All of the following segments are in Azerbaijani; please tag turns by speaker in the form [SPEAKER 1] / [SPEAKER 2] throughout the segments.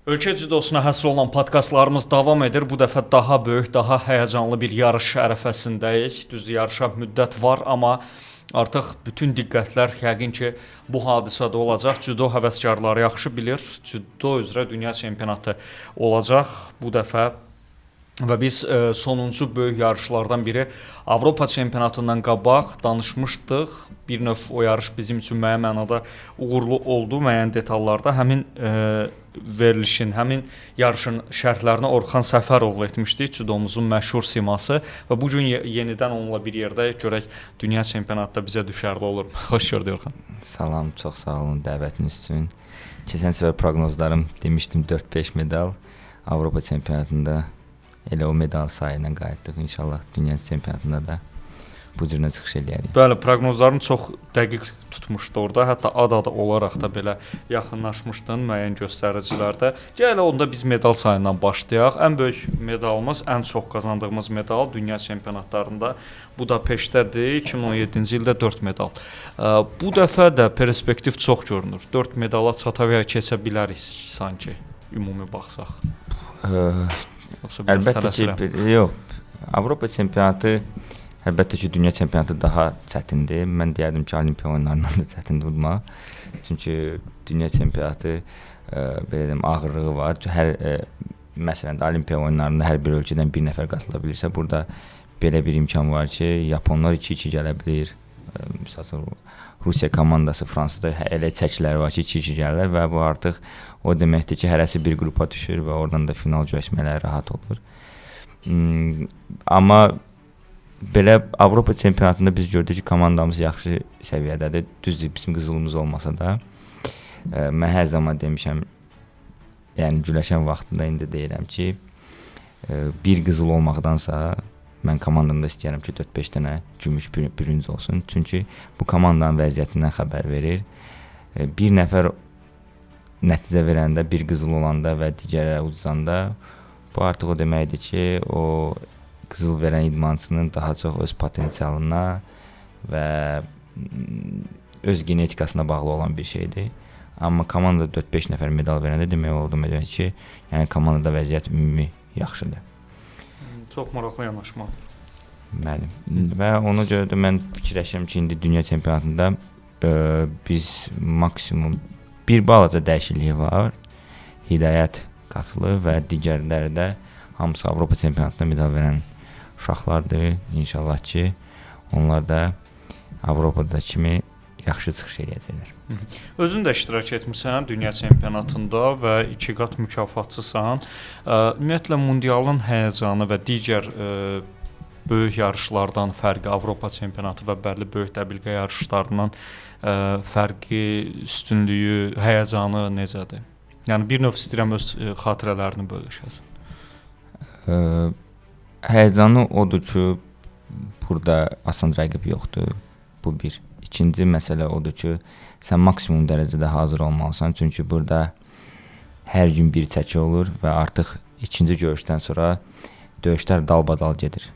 [SPEAKER 1] Ölkə cüdosuna həsr olan podkastlarımız davam edir. Bu dəfə daha böyük, daha həyəcanlı bir yarış ərəfəsindəyik. Düz yarışa müddət var, amma artıq bütün diqqətlər yəqin ki, bu hadisədə olacaq. Cüdo həvəskarları yaxşı bilir. Cüdo üzrə dünya çempionatı olacaq bu dəfə. Və biz sonuncu böyük yarışlardan biri Avropa çempionatından qabaq danışmışdıq. Bir növ o yarış bizim üçün müəyyən mənada uğurlu oldu, müəyyən detallarda. Həmin verilişin, həmin yarışın şərhlərini Orxan Səfərovla etmişdik, cüdomuzun məşhur siması və bu gün yenidən onunla bir yerdəyik. Görək dünya çempionatında bizə düşərli olur. Xoş gördük Orxan.
[SPEAKER 2] Salam, çox sağ olun dəvətiniz üçün. Keçən səfər proqnozlarım demişdim 4-5 medal. Avropa çempionatında elə o medal sayı ilə qayıtdıq. İnşallah dünya çempionatında da bu cürlə çıxış eləyərik.
[SPEAKER 1] Bəli, proqnozlarını çox dəqiq tutmuşdu orada. Hətta ad olaraq da belə yaxınlaşmışdın müəyyən göstəricilərdə. Gəl onda biz medal sayından başlayaq. Ən böyük medalımız, ən çox qazandığımız medal dünya çempionatlarında Budapeştədir. 2017-ci ildə 4 medal. Bu dəfə də perspektiv çox görünür. 4 medala çata və keçə bilərik sanki ümumi baxsaq.
[SPEAKER 2] Əlbəttə ki, yox. Avropa çempionatı əlbəttə ki, dünya çempionatı daha çətindir. Mən deyərdim ki, Olimpiya oyunlarından da çətindir udmaq. Çünki dünya çempionatı belə deyim, ağırlığı var. Məsələn, Olimpiya oyunlarında hər bir ölkədən bir nəfər qatıla bilirsə, burada belə bir imkan var ki, Yaponlar 2-2 gələ bilir. Məsələn, Rusiya komandası, Fransada elə çəkilər var ki, 2-2 gəlirlər və bu artıq o deməkdir ki, hərəsi bir qrupa düşür və oradan da final güləşmələri rahat olur. Amma belə Avropa çempionatında biz gördük ki, komandamız yaxşı səviyyədədir. Düzdür, bizim qızılımız olmasa da. Mən hər zaman demişəm, yəni güləşən vaxtında indi deyirəm ki, bir qızıl olmaqdansa mən komandamda istəyirəm ki, 4-5 dənə gümüş bürünc olsun. Çünki bu komandanın vəziyyətindən xəbər verir. Bir nəfər nəticə verəndə, bir qızıl olanda və digərə uduzanda bu artıq o deməkdir ki, o qızıl verən idmançının daha çox öz potensialına və öz genetikasına bağlı olan bir şeydir. Amma komandada 4-5 nəfər medal verəndə demək oldu ki, yəni komandada vəziyyət ümumi yaxşıdır.
[SPEAKER 1] Çox maraqlı yanaşma.
[SPEAKER 2] Bəli. Və ona görə də mən fikirləşirəm ki, indi dünya çempionatında biz maksimum bir balaca dəyişikliyi var. Hidayət qatılır və digərləri də hamısı Avropa çempionatında medal verən uşaqlardır. İnşallah ki, onlar da Avropada kimi yaxşı çıxış eləyəcəklər.
[SPEAKER 1] Özün də iştirak etmisən dünya çempionatında və 2 qat mükafatçısan. Ümumiyyətlə mundialın həyəcanı və digər böyük yarışlardan fərqi, Avropa çempionatı və bəlli böyük dəbilqə yarışlarından fərqi, üstünlüyü, həyəcanı necədir? Yəni bir növ istəyirəm öz xatirələrini bölüşəsən.
[SPEAKER 2] Həyəcanı odur ki, burada asan rəqib yoxdur. Bu bir. İkinci məsələ odur ki, sən maksimum dərəcədə hazır olmalısan. Çünki burada hər gün bir çəki olur və artıq ikinci görüşdən sonra döyüşlər dalbadal gedir.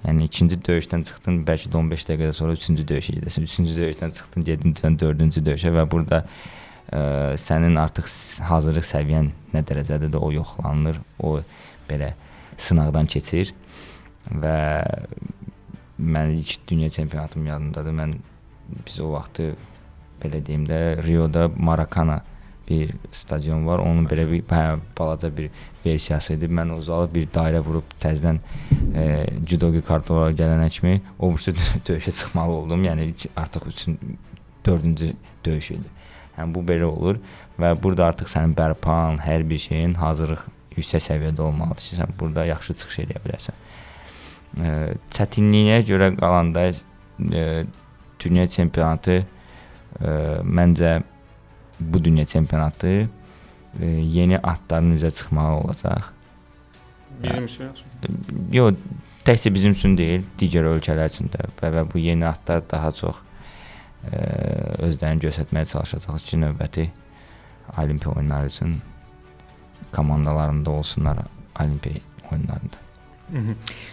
[SPEAKER 2] Yəni ikinci döyüşdən çıxdın, bəlkə də 15 dəqiqədən sonra üçüncü döyüşə gedəsən. Üçüncü döyüşdən çıxdın, gedin dördüncü döyüşə və burada sənin artıq hazırlıq səviyyən nə dərəcədədir o yoxlanılır. O belə sınaqdan keçir və mən ilk dünya çempionatım yadımdadır. Biz o vaxtı belə deyim də Rioda Maracana bir stadion var. Onun belə bir balaca bir versiyası idi. Mən o zalı bir dairə vurub təzədən judogi kartlara gələnə kimi o döyüşə çıxmalı oldum. Yəni artıq 4-cü döyüş idi. Yəni bu belə olur və burada artıq sənin bərpan, hər bir şeyin hazırlıq yüksək səviyyədə olmalıdır ki, sən burada yaxşı çıxış edə bilərsən. Çətinliyə görə qalanda dünya çempionatı məncə bu dünya çempionatı yeni atların üzə çıxmağı olacaq.
[SPEAKER 1] Bizim üçün?
[SPEAKER 2] Yox, təkcə bizim üçün deyil, digər ölkələr üçün də və bu yeni atlar daha çox özlərini göstərməyə çalışacaq ki, növbəti Olimpiya oyunları üçün komandalarında olsunlar Olimpiya oyunlarında.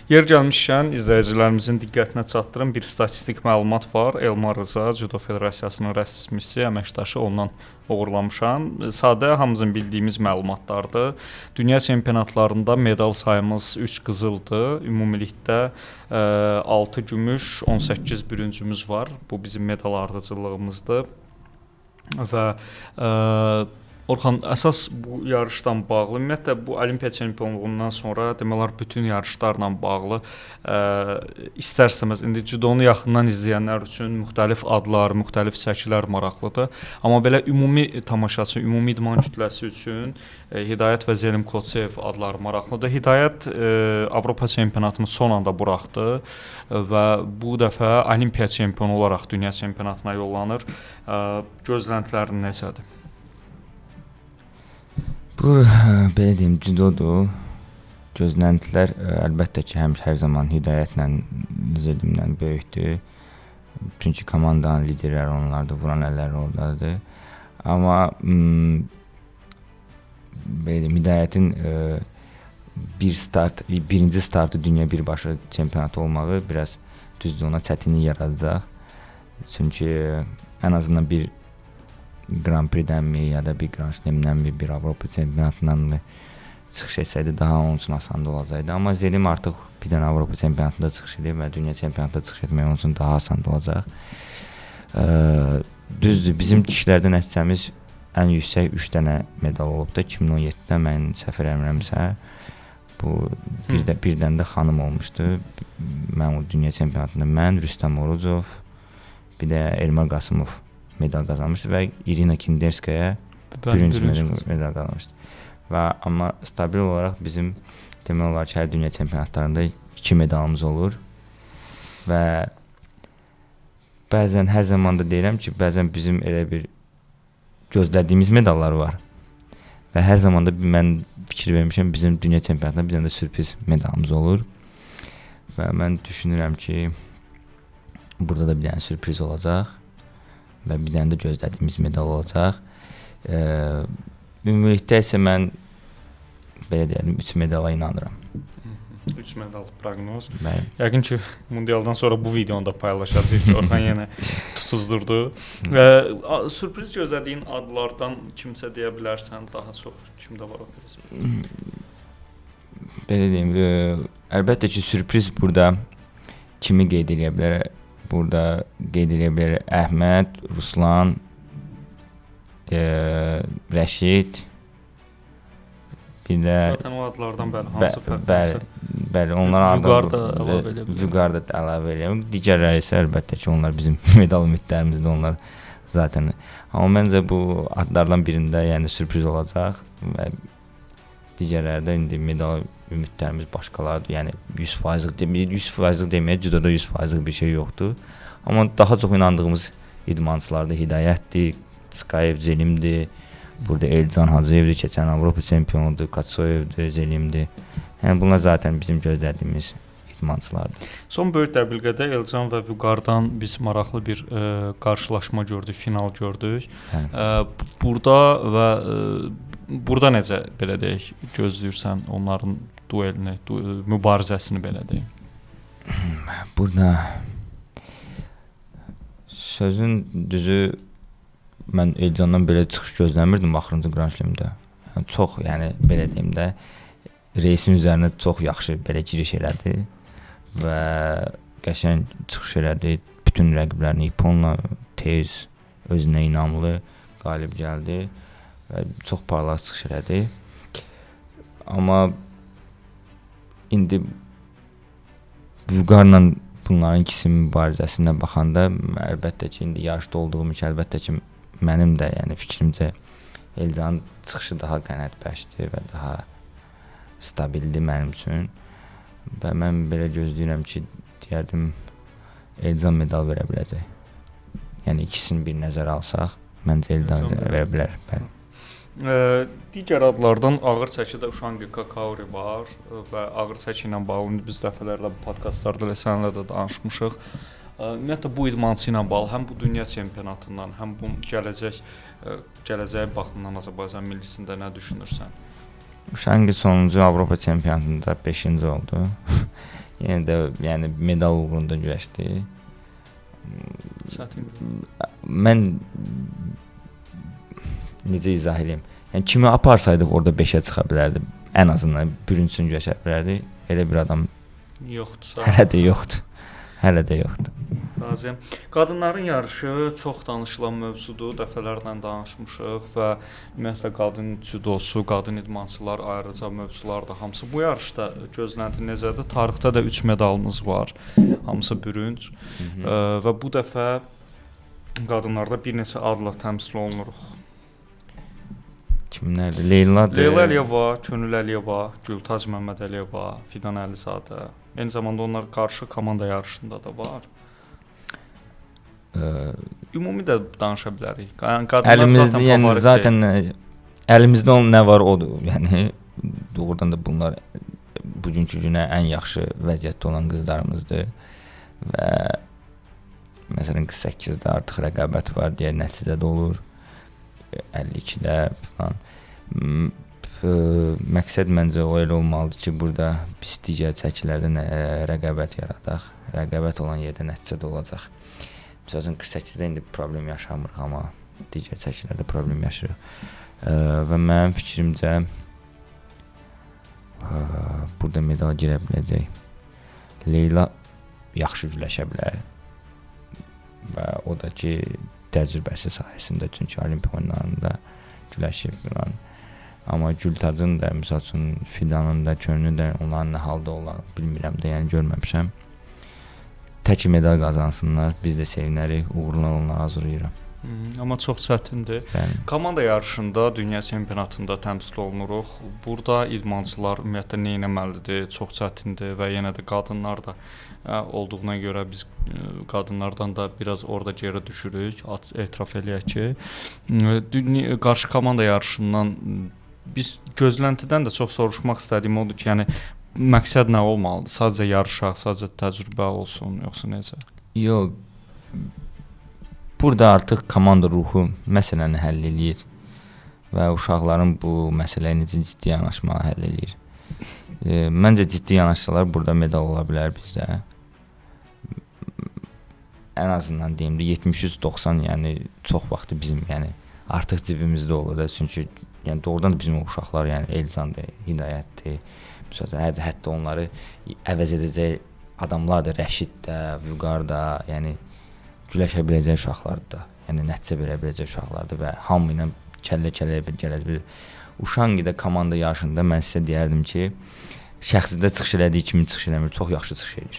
[SPEAKER 1] Yer gəlmişkən izləyicilərimizin diqqətinə çatdırım bir statistik məlumat var. Elmar Rza Judo Federasiyasının rəsmisi, əməkdaşı ondan oğurlamışam. Sadə hamımızın bildiyimiz məlumatlardır. Dünya çempionatlarında medal sayımız 3 qızıldır. Ümumilikdə 6 gümüş, 18 bürüncümüz var. Bu bizim medal ardıcıllığımızdır. Və Orxan, əsas bu yarışdan bağlı, ümumiyyətlə bu Olimpiya çempionluğundan sonra demək olar bütün yarışlarla bağlı istər-istəməz indi judonu yaxından izləyənlər üçün müxtəlif adlar, müxtəlif çəkilər maraqlıdır. Amma belə ümumi tamaşaçı, ümumi idman kütləsi üçün Hidayət və Zelim Koçev adları maraqlıdır. Hidayət Avropa çempionatını son anda buraxdı və bu dəfə Olimpiya çempionu olaraq dünya çempionatına yollanır. Gözləntilərin necədir?
[SPEAKER 2] Bu belə deyim, judodur. Gözləntilər əlbəttə ki, hər zaman Hidayətlə, Zelimlə böyükdür. Çünki komandanın liderləri onlardır, vuran əlləri oradadır. Amma belə deyim, Hidayətin birinci startı dünya birbaşa çempionatı olmağı biraz düzdür, ona çətinlik yaradacaq. Çünki ən azından bir Grand Prix-dənmi ya da bir Grand Slam-dənmi, bir Avropa çempionatındanmı çıxış etsəydi daha onun üçün asan olacaqdı. Amma Zelim artıq bir dənə Avropa çempionatında çıxış edib və dünya çempionatında çıxış etmək onun üçün daha asan olacaq. Düzdür, bizim kişilərdə nəticəmiz ən yüksək 3 dənə medal olubdu. 2017-də mən səhv eləmirəmsə, bu bir dənə də xanım olmuşdu. Mən o dünya çempionatında mən, Rüstəm Orucov, bir də Elmar Qasımov medal qazanmışdı və Irina Kinderskaya birinci medal qazanmışdı. Amma stabil olaraq bizim demək olar ki, hər dünya çempionatlarında 2 medalımız olur və bəzən hər zaman da deyirəm ki, bəzən bizim elə bir gözlədiyimiz medallar var və hər zaman da mən fikir vermişəm, bizim dünya çempionatında bir dənə də sürpriz medalımız olur və mən düşünürəm ki, burada da bir dənə sürpriz olacaq və bir dənə də gözlədiyimiz medal olacaq. Ümumilikdə isə mən belə deyəlim, 3 medala inanıram.
[SPEAKER 1] 3 medal proqnoz.
[SPEAKER 2] Bəli.
[SPEAKER 1] Yəqin ki, mundialdan sonra bu videonu da paylaşacağıq ki, Orxan yenə tutuzdurdu. Sürpriz gözlədiyin adlardan kimsə deyə bilərsən, daha çox kimdə var o person?
[SPEAKER 2] Belə deyim, əlbəttə ki, sürpriz burada kimi qeyd edə bilər? Burada qeyd edə bilər Əhməd, Ruslan, Rəşid, bir də
[SPEAKER 1] zaten o adlardan hansı fərqlənsə?
[SPEAKER 2] Bəli, onlar Vüqarda əlavə edirəm. Digərləri isə əlbəttə ki, onlar bizim medal ümidlərimizdir, onlar zaten. Amma məncə bu adlardan birində yəni sürpriz olacaq və digərlərdə indi medal ümidlərimiz başqalardır. Yəni 100%-lıq deməyə, judoda 100%-lıq bir şey yoxdur. Amma daha çox inandığımız idmançılardır. Hidayətdir, Skayev, Zelimdir. Burada Elcan Hacıyevdir, keçən Avropa çempionudur, Katsoyevdir, Zelimdir. Yəni bunlar zaten bizim gözlədiyimiz idmançılardır.
[SPEAKER 1] Son böyük dəbilqədə Elcan və Vüqardan biz maraqlı bir qarşılaşma gördük, final gördük. Burada necə belə deyək, gözləyirsən onların duelini, mübarizəsini belə deyim?
[SPEAKER 2] Burada sözün düzü mən Elcandan belə çıxış gözləmirdim axırıncı Grand Slam-də. Çox, yəni belə deyim də, reisin üzərinə çox yaxşı belə giriş elədi və qəşəng çıxış elədi. Bütün rəqiblərini iponla tez, özünə inamlı qalib gəldi və çox parlaq çıxış elədi. Amma indi Vüqarla bunların ikisinin mübarizəsinə baxanda əlbəttə ki, indi yarışda olduğum üçün əlbəttə ki, mənim də yəni fikrimcə Elcanın çıxışı daha qənaətbəxşdir və daha stabildir mənim üçün və mən belə gözləyirəm ki, deyərdim Elcan medal verə biləcək. Yəni ikisini bir nəzərə alsaq, məncə Elcan verə bilər. Bəli.
[SPEAKER 1] Digər adlardan ağır çəkidə Uşanqika Kauri var və ağır çəki ilə bağlı biz dəfələrlə bu podkastlarda ilə səninlə də danışmışıq. Ümumiyyətlə bu idmançı ilə bağlı həm bu dünya çempionatından, həm bu gələcəyə baxımından Azərbaycan millisində nə düşünürsən?
[SPEAKER 2] Uşangi sonuncu Avropa çempionatında 5-ci oldu. Yenə də yəni medal uğrunda güləşdi.
[SPEAKER 1] Çətin.
[SPEAKER 2] Mən necə izah edeyim? Yəni kimi aparsaydıq orada 5-ə çıxa bilərdi. Ən azından birincini güləşə bilərdi. Elə bir adam
[SPEAKER 1] Yoxdur.
[SPEAKER 2] hələ də yoxdur. Hələ də yoxdur.
[SPEAKER 1] Razıyam. Qadınların yarışı çox danışılan mövzudur. Dəfələrlə danışmışıq və ümumiyyətlə qadın cüdosu, qadın idmançılar ayrıca mövzulardır. Hamısı bu yarışda gözlənti necədir? Tarixdə də 3 medalımız var. Hamısı bürünc. Və bu dəfə qadınlarda bir neçə adla təmsil olunuruq.
[SPEAKER 2] Kimlərdir? Leyladır.
[SPEAKER 1] Leyla Əliyeva, Könül Əliyeva, Gültaz Məmmədəliyeva, Fidan Əlizadə. Eyni zamanda onlar qarşı komanda yarışında da var. Ümumi də danışa bilərik. Qadınlar
[SPEAKER 2] Əlimizdə yəni
[SPEAKER 1] favorit
[SPEAKER 2] zaten əlimizdə olan nə var odur. Yəni doğrudan da bunlar bugünkü günə ən yaxşı vəziyyətdə olan qızlarımızdır və məsələn 48-də artıq rəqabət var, digər nəticədə olur. 52-də falan. Məqsəd məncə o elə olmalıdır ki, burada biz digər çəkilərdə rəqabət yaradaq. Rəqabət olan yerdə nəticə də olacaq. Məsələn 48-də indi problem yaşamırıq, amma digər çəkilərdə problem yaşayırıq. Və mənim fikrimcə burada medal girə biləcək. Leyla yaxşı güləşə bilər. Və o da ki, təcrübəsi sayəsində, çünki Olimpiya oyunlarında güləşib filan. Amma Gültacın da, məsəl üçün Fidanın da, Könlünün də onların nə halda olar bilmirəm də, yəni görməmişəm. Tək medal qazansınlar, biz də sevinərik, uğurlar onlara arzulayıram.
[SPEAKER 1] Amma çox çətindir.
[SPEAKER 2] Bəli.
[SPEAKER 1] Komanda yarışında, dünya çempionatında təmsil olunuruq. Burada idmançılar ümumiyyətlə nə etməlidir? Çox çətindir və yenə də qadınlar da olduğuna görə biz qadınlardan da biraz orada geri düşürük. Etiraf eləyək ki, qarşı komanda yarışından biz gözləntidən də çox soruşmaq istədiyim odur ki, yəni məqsəd nə olmalıdır? Sadəcə yarışaq, sadəcə təcrübə olsun, yoxsa necə?
[SPEAKER 2] Yox. Burada artıq komanda ruhu məsələni həll eləyir və uşaqların bu məsələyə necə ciddi yanaşmağı həll eləyir. Məncə ciddi yanaşsalar burada medal ola bilər bizdə. Ən azından deyim də 73-90, yəni çox vaxtı bizim, yəni artıq cibimizdə olur da, çünki yəni doğrudan da bizim o uşaqlar, yəni Elcandır, Hidayətdir. Məsələn, hətta onları əvəz edəcək adamlar da, Rəşid də, Vüqar da, yəni güləşə biləcək uşaqlardır da, yəni nəticə verə biləcək uşaqlardır və hamı ilə kəllə-kəlləyə gələcək. Uşangidə komanda yarışında mən sizə deyərdim ki, şəxsidə çıxış elədiyi kimi çıxış eləmir, çox yaxşı çıxış edir.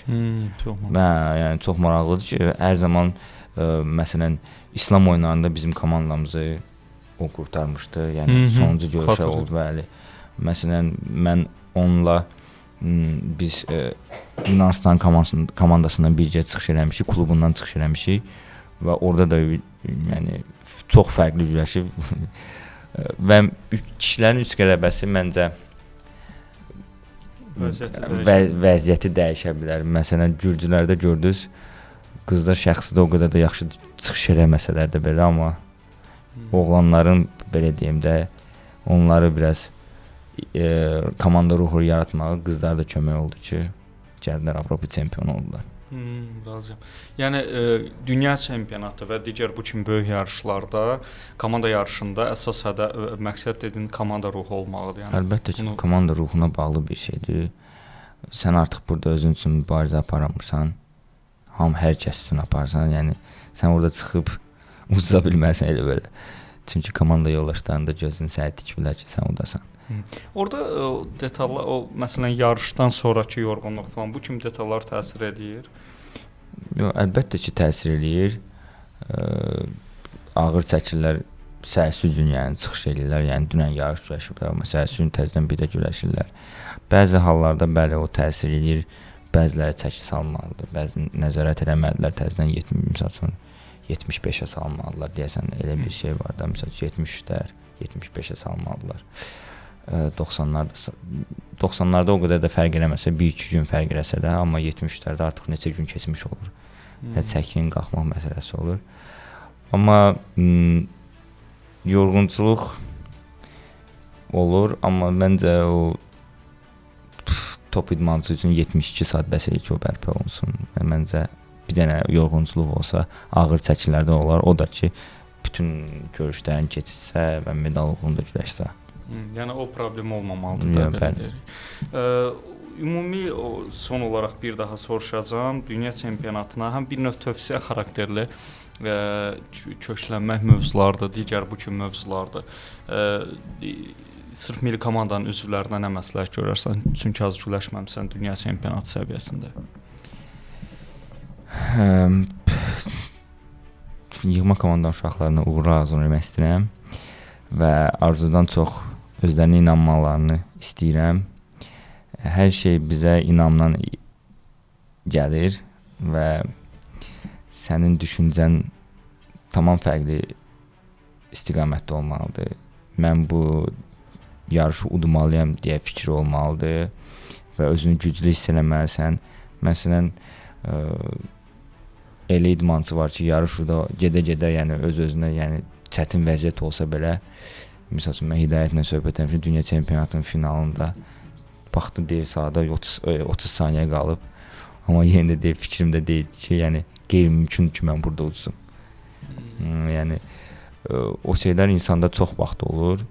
[SPEAKER 2] Və yəni çox maraqlıdır ki, hər zaman məsələn İslam oyunlarında bizim komandamızı o qurtarmışdı. Yəni sonuncu görüşə oldu, bəli. Məsələn mən onunla biz Yunanistan komandasından birgə çıxış eləmişik, klubundan çıxış eləmişik və orada da yəni çox fərqli güləşib və kişilərin 3 qələbəsi məncə vəziyyəti dəyişə bilər. Məsələn, Gürcülərdə gördünüz, qızlar şəxsidə o qədər də yaxşı çıxış eləməsələr də belə, amma oğlanların belə deyim də onları biraz komanda ruhu yaratmağı qızlar da kömək oldu ki, gəldilər Avropa çempionu oldular.
[SPEAKER 1] Razıyam. Yəni dünya çempionatı və digər bu kimi böyük yarışlarda, komanda yarışında əsas məqsəd dediyin komanda ruhu olmalıdır. Yəni
[SPEAKER 2] əlbəttə ki, komanda ruhuna bağlı bir şeydir. Sən artıq burada özün üçün mübarizə aparmırsan, hər kəs üçün aparsan, yəni sən orada çıxıb uza bilməlisən elə belə. Çünki komanda yoldaşlarında gözünü sənə tikiblər ki, sən ordasan.
[SPEAKER 1] Orada detallar, o məsələn yarışdan sonrakı yorğunluq falan bu kimi detallar təsir edir?
[SPEAKER 2] Yox, əlbəttə ki, təsir eləyir. Ağır çəkirlər, səhərsi gün yəni çıxış edirlər, yəni dünən yarış güləşiblər, amma səhərsi gün təzədən bir də güləşirlər. Bəzi hallarda bəli o təsir eləyir, bəziləri çəki salmalıdır, bəzi nəzarət eləmədilər, təzədən 75-ə salmalıdırlar, deyəsən elə bir şey var da, məsələn 73-lər, 75-ə salmalıdırlar. 90-larda o qədər də fərq eləməsə, 1-2 gün fərq eləsə də, amma 73-lərdə artıq neçə gün keçmiş olur. Çəkinin qalxmaq məsələsi olur. Amma yorğunçuluq olur, amma məncə o top idmançısı üçün 72 saat bəs eləyir ki, o bərpa olunsun. Məncə bir dənə yorğunçuluq olsa, ağır çəkilərdə olar. O da ki, bütün görüşlərin keçirsə və medal uğrunda güləşsə.
[SPEAKER 1] Yəni o problem olmamalıdır da belə deyirik. Ümumi son olaraq bir daha soruşacağam. Dünya çempionatına həm bir növ tövsiyə xarakterli köklənmək mövzulardır, digər bu kimi mövzulardır. Sırf milli komandanın üzvlərinə nə məsləhət görərsən? Çünki az güləşməmisən dünya çempionatı səviyyəsində.
[SPEAKER 2] Yığma komandanın uşaqlarına uğurlar arzu etmək istəyirəm və arzudan çox özlərinə inanmalarını istəyirəm. Hər şey bizə inamla gəlir və sənin düşüncən tamam fərqli istiqamətdə olmalıdır. Mən bu yarışı udmalıyam deyə fikri olmalıdır və özünü güclü hiss eləməlisən. Məsələn, elə idmançı var ki, yarışda gedə-gedə, yəni öz-özünə, yəni çətin vəziyyət olsa belə, məsəl üçün mən Hidayətlə söhbət etmişəm, dünya çempionatının finalında baxdım deyir sahada 30 saniyə qalıb. Amma yenə də deyir, fikrimdə deyil ki, yəni qeyri-mümkün ki, mən burada udsum. Yəni o şeylər insanda çox vaxt olur.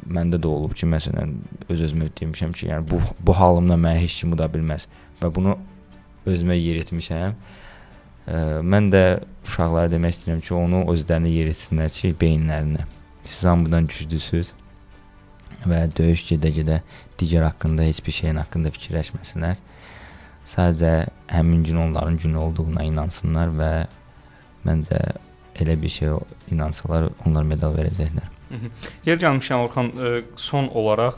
[SPEAKER 2] Məndə də olub ki, məsələn, öz-özümə demişəm ki, yəni bu halımla mənə heç kim uda bilməz və bunu özümə yer etmişəm. Mən də uşaqlara demək istəyirəm ki, onu özlərinə yer etsinlər ki, beyinlərinə. Siz hamıdan güclüsünüz və döyüş gedə-gedə digər haqqında, heç bir şeyin haqqında fikirləşməsinlər. Sadəcə həmin gün onların günü olduğuna inansınlar və məncə elə bir şey inansalar, onlar medal verəcəklər.
[SPEAKER 1] Yer gəlmişkən Orxan, son olaraq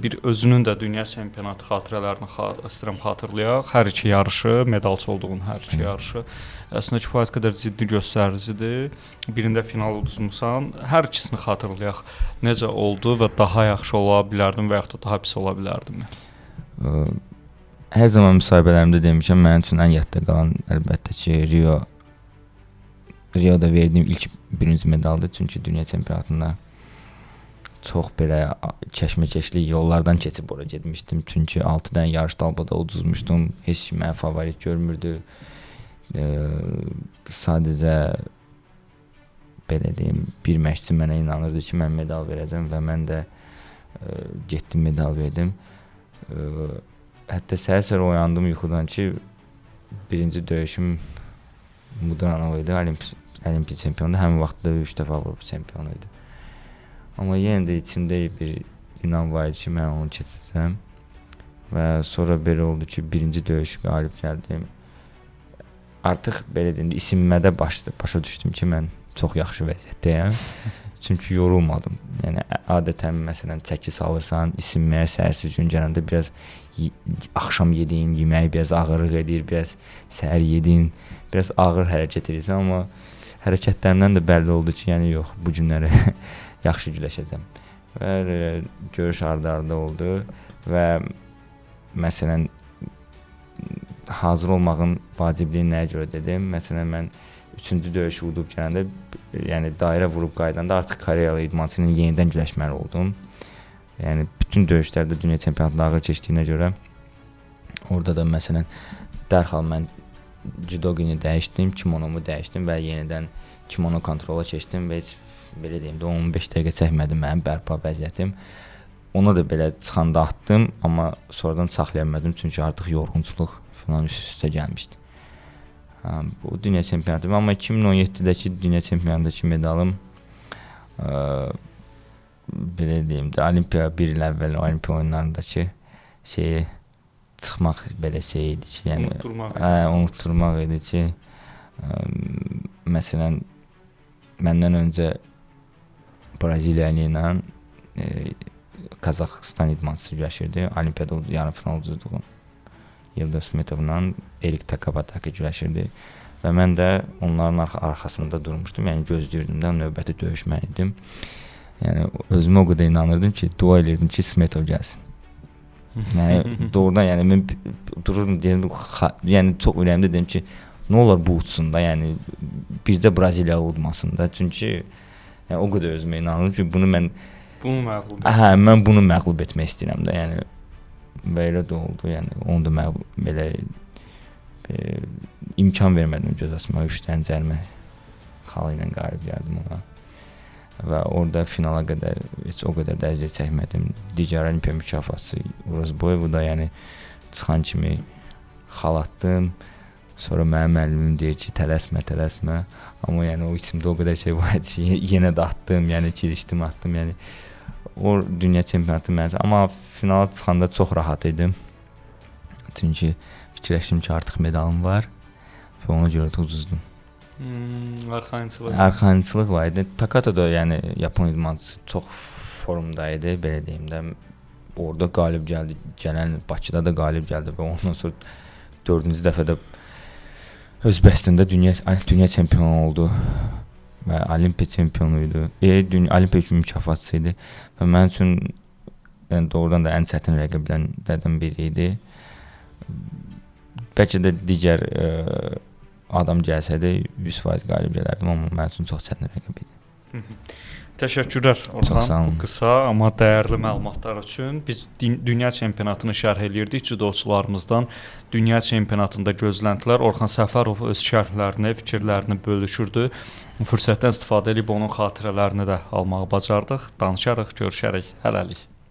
[SPEAKER 1] bir özünün də dünya çempionatı xatirələrini istəyirəm xatırlayaq. Hər iki yarışı, medalçı olduğun hər iki yarışı əslində kifayət qədər ciddi göstəricidir. Birində final uduzmusan. Hər ikisini xatırlayaq. Necə oldu və daha yaxşı ola bilərdin və yaxud da daha pis ola bilərdinmi?
[SPEAKER 2] Hər zaman müsahibələrimdə demişəm, mənim üçün ən yadda qalan əlbəttə ki, Rio'da verdiyim ilk birinci medaldır. Çünki dünya çempionatında çox belə kəşməkeşli yollardan keçib ora getmişdim. Çünki 6 dənə yarış dalbada uduzmuşdum. Heç kim mənə favorit görmürdü. Sadəcə belə deyim, bir məşqçi mənə inanırdı ki, mən medal verəcəm və mən də getdim medal verdim. Hətta səhər-səhər oyandım yuxudan ki, birinci döyüşüm Mudranov idi, Olimpiya çempionu, həmin vaxtda 3 dəfə Avropa çempionu idi. Amma yenə də içimdə bir inan var ki, mən onu keçəcəm və sonra belə oldu ki, birinci döyüşü qalib gəldim. Artıq belə deyim, isinmədə başa düşdüm ki, mən çox yaxşı vəziyyətdəyəm. Çünki yorulmadım. Yəni adətən məsələn çəki salırsan, isinməyə səhər gün gələndə biraz axşam yediyin yemək biraz ağırlıq edir, biraz səhər yediyin biraz ağır hərəkət edirsən, amma hərəkətlərimdən də bəlli oldu ki, yəni yox, bu günləri yaxşı güləşəcəm. Və görüş ardı-ardı oldu və məsələn hazır olmağın vacibliyini nəyə görə dedim? Məsələn mən 3-cü döyüşü udub gələndə, yəni dairə vurub qaydanda artıq Koreyalı idmançı ilə yenidən güləşməli oldum. Yəni bütün döyüşlərdə dünya çempionatında ağır keçdiyinə görə orada da məsələn dərhal mən judogini dəyişdim, kimonomu dəyişdim və yenidən kimono kontrola keçdim və heç belə deyim də 15 dəqiqə çəkmədi mənim bərpa vəziyyətim. Ona da belə çıxanda atdım, amma sonradan saxlaya bilmədim çünki artıq yorğunçuluq falan üst-üstə gəlmişdi. Bu dünya çempionatı, amma 2017-dəki dünya çempionatındakı medalım belə deyim də Olimpiya bir il əvvəl Olimpiya oyunlarındakı şeyi çıxmaq belə şey idi ki, yəni unutturmaq idi ki, məsələn məndən öncə Braziliya ilə Qazaxıstan idmançısı güləşirdi. Olimpiyada yarımfinal uduzduğum Yevda Smetovla Erik Takabataki güləşirdi və mən də onların arxasında durmuşdum. Yəni gözləyirdim də növbəti döyüşməliydim. Yəni özümə o qədər inanırdım ki, dua edirdim ki, Smetov gəlsin. Yəni doğrudan yəni mən dururdum deyirdim, yəni çox ürəyimdə dedim ki, nə olar bu utsun da, yəni bircə Braziliya udmasın da. Çünki yəni o qədər özümə inanırdım ki, bunu mən
[SPEAKER 1] Bunu məğlub.
[SPEAKER 2] Hə, mən bunu məğlub etmək istəyirəm də, yəni və elə də oldu. Yəni onu da məğlub belə imkan vermədim göz açmağa, 3 dənə cərimə xalı ilə qalib gəldim ona. Və orada finala qədər heç o qədər də əziyyət çəkmədim. Digər Olimpiya mükafatçısı Urozboyevu da yəni çıxan kimi xal atdım. Sonra mənim müəllimim deyir ki, tələsmə. Amma yəni o içimdə o qədər şey var ki, yenə də atdım, yəni girişdim, atdım, yəni o dünya çempionatı mənim. Amma finala çıxanda çox rahat idim. Çünki fikirləşdim ki, artıq medalım var və ona görə də uduzdum. Arxayınçılıq var idi. Takata da yəni Yapon idmançısı çox formda idi, belə deyim də. Orada qalib gəldi, gələn Bakıda da qalib gəldi və ondan sonra 4-cü dəfədə öz bəstində dünya çempionu oldu və Olimpiya çempionu idi. Olimpiya mükafatçısı idi və mənim üçün yəni doğrudan da ən çətin rəqiblərdən biri idi. Bəlkə də digər adam gəlsəydi 100% qalib gələrdim, amma mənim üçün çox çətin rəqib idi.
[SPEAKER 1] Təşəkkürlər Orxan bu qısa, amma dəyərli məlumatlar üçün. Biz dünya çempionatını şərh eləyirdik. Cüdoçularımızdan dünya çempionatında gözləntilər. Orxan Səfərov öz şərhlərini, fikirlərini bölüşürdü. Fürsətdən istifadə edib onun xatirələrini də almağı bacardıq. Danışarıq, görüşərik. Hələlik.